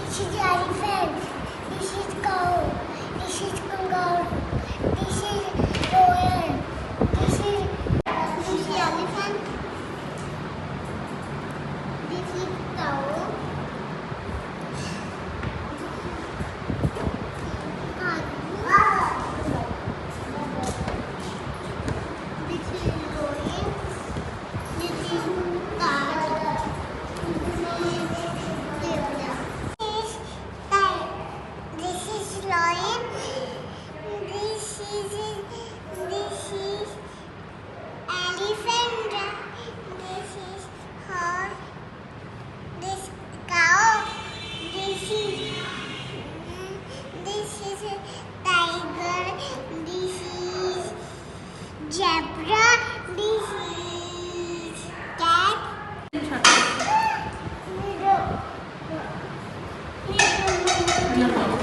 This is elephant. This is cow. This is kangaroo. This is lion. This is elephant. This is cow. Zebra, this is cat. Ano po?